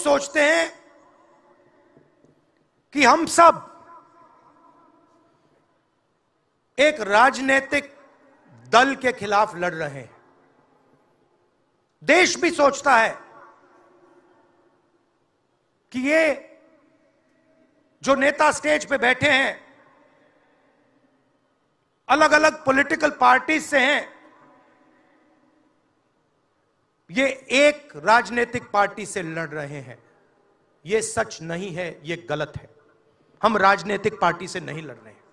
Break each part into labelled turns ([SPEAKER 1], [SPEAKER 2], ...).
[SPEAKER 1] सोचते हैं कि हम सब एक राजनीतिक दल के खिलाफ लड़ रहे हैं। देश भी सोचता है कि ये जो नेता स्टेज पे बैठे हैं अलग अलग पॉलिटिकल पार्टीज से हैं, ये एक राजनीतिक पार्टी से लड़ रहे हैं। ये सच नहीं है, ये गलत है। हम राजनीतिक पार्टी से नहीं लड़ रहे हैं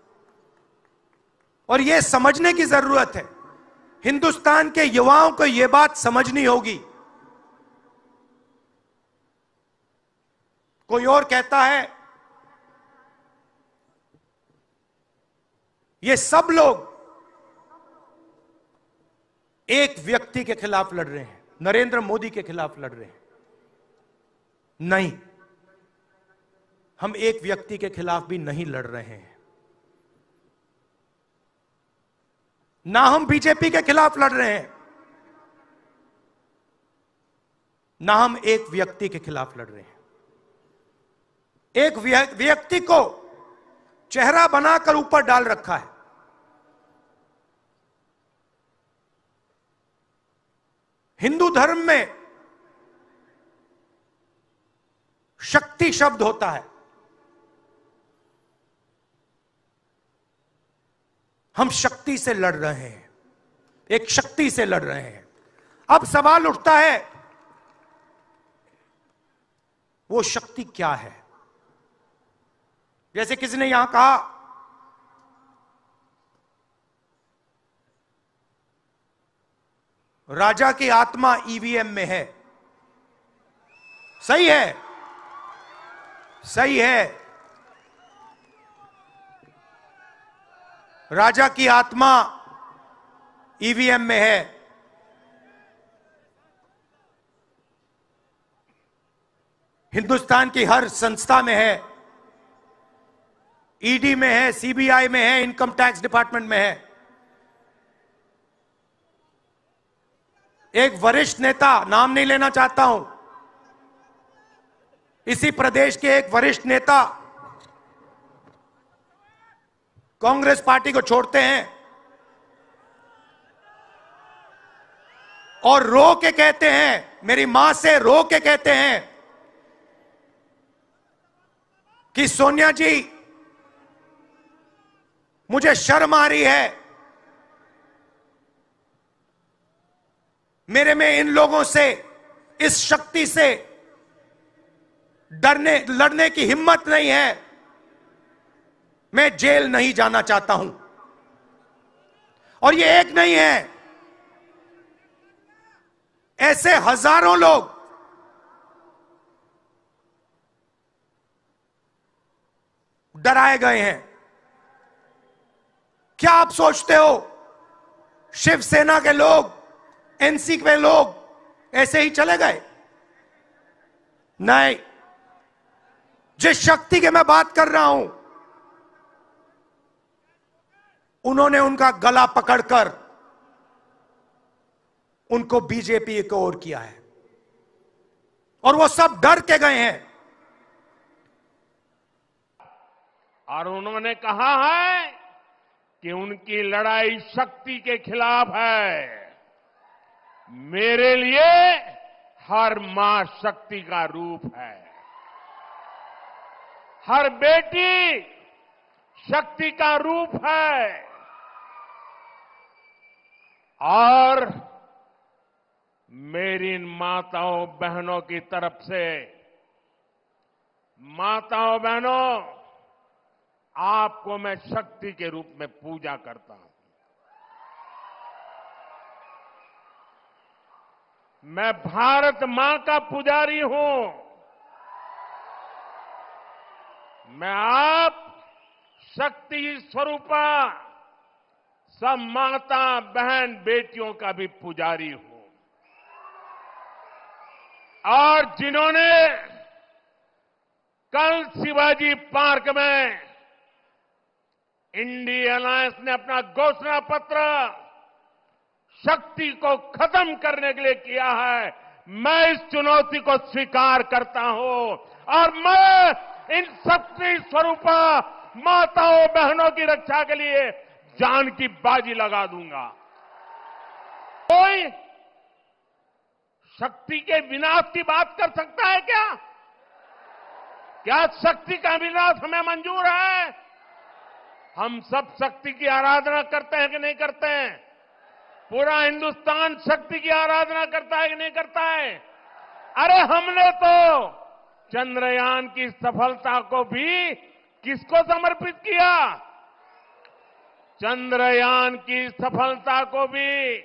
[SPEAKER 1] और यह समझने की जरूरत है। हिंदुस्तान के युवाओं को यह बात समझनी होगी। कोई और कहता है ये सब लोग एक व्यक्ति के खिलाफ लड़ रहे हैं, नरेंद्र मोदी के खिलाफ लड़ रहे हैं। नहीं, हम एक व्यक्ति के खिलाफ भी नहीं लड़ रहे हैं। ना हम बीजेपी के खिलाफ लड़ रहे हैं, ना हम एक व्यक्ति के खिलाफ लड़ रहे हैं। एक व्यक्ति को चेहरा बनाकर ऊपर डाल रखा है। हिंदू धर्म में शक्ति शब्द होता है। हम शक्ति से लड़ रहे हैं, एक शक्ति से लड़ रहे हैं। अब सवाल उठता है वो शक्ति क्या है? जैसे किसी ने यहां कहा राजा की आत्मा ईवीएम में है। सही है, सही है। राजा की आत्मा ईवीएम में है। हिंदुस्तान की हर संस्था में है, ईडी में है, सीबीआई में है, इनकम टैक्स डिपार्टमेंट में है। एक वरिष्ठ नेता, नाम नहीं लेना चाहता हूं, इसी प्रदेश के एक वरिष्ठ नेता कांग्रेस पार्टी को छोड़ते हैं और रो के कहते हैं, मेरी मां से रो के कहते हैं कि सोनिया जी मुझे शर्म आ रही है, मेरे में इन लोगों से, इस शक्ति से लड़ने की हिम्मत नहीं है, मैं जेल नहीं जाना चाहता हूं। और ये एक नहीं है, ऐसे हजारों लोग डराए गए हैं। क्या आप सोचते हो शिवसेना के लोग, एनसी के लोग ऐसे ही चले गए? नहीं, जिस शक्ति की मैं बात कर रहा हूं उन्होंने उनका गला पकड़कर उनको बीजेपी की ओर किया है और वो सब डर के गए हैं।
[SPEAKER 2] और उन्होंने कहा है कि उनकी लड़ाई शक्ति के खिलाफ है। मेरे लिए हर मां शक्ति का रूप है, हर बेटी शक्ति का रूप है। और मेरी इन माताओं बहनों की तरफ से, माताओं बहनों, आपको मैं शक्ति के रूप में पूजा करता हूं। मैं भारत मां का पुजारी हूं। मैं आप शक्ति स्वरूपा सब माता बहन बेटियों का भी पुजारी हूं। और जिन्होंने कल शिवाजी पार्क में इंडिया अलायंस ने अपना घोषणा पत्र शक्ति को खत्म करने के लिए किया है, मैं इस चुनौती को स्वीकार करता हूं और मैं इन शक्ति स्वरूपा माताओं बहनों की रक्षा के लिए जान की बाजी लगा दूंगा। कोई शक्ति के विनाश की बात कर सकता है क्या? क्या शक्ति का विनाश हमें मंजूर है? हम सब शक्ति की आराधना करते हैं कि नहीं करते हैं? पूरा हिंदुस्तान शक्ति की आराधना करता है कि नहीं करता है? अरे हमने तो चंद्रयान की सफलता को भी किसको समर्पित किया? चंद्रयान की सफलता को भी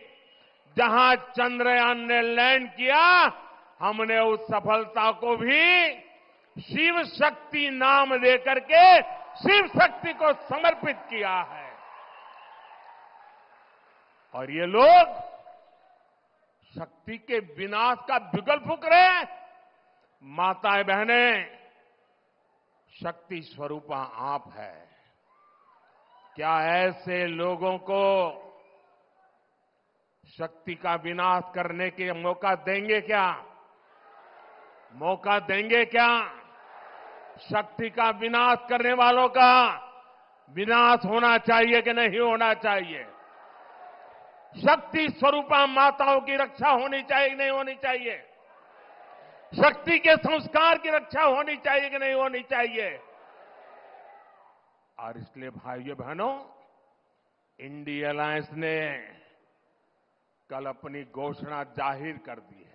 [SPEAKER 2] जहां चंद्रयान ने लैंड किया, हमने उस सफलता को भी शिव शक्ति नाम देकर के शिव शक्ति को समर्पित किया है। और ये लोग शक्ति के विनाश का बिगुल फूंक रहे हैं। माताएं बहनें, शक्ति स्वरूपा आप है। क्या ऐसे लोगों को शक्ति का विनाश करने के मौका देंगे क्या? मौका देंगे क्या? शक्ति का विनाश करने वालों का विनाश होना चाहिए कि नहीं होना चाहिए? शक्ति स्वरूपा माताओं की रक्षा होनी चाहिए कि नहीं होनी चाहिए? शक्ति के संस्कार की रक्षा होनी चाहिए कि नहीं होनी चाहिए? और इसलिए भाइयों बहनों, इंडिया अलायंस ने कल अपनी घोषणा जाहिर कर दी है।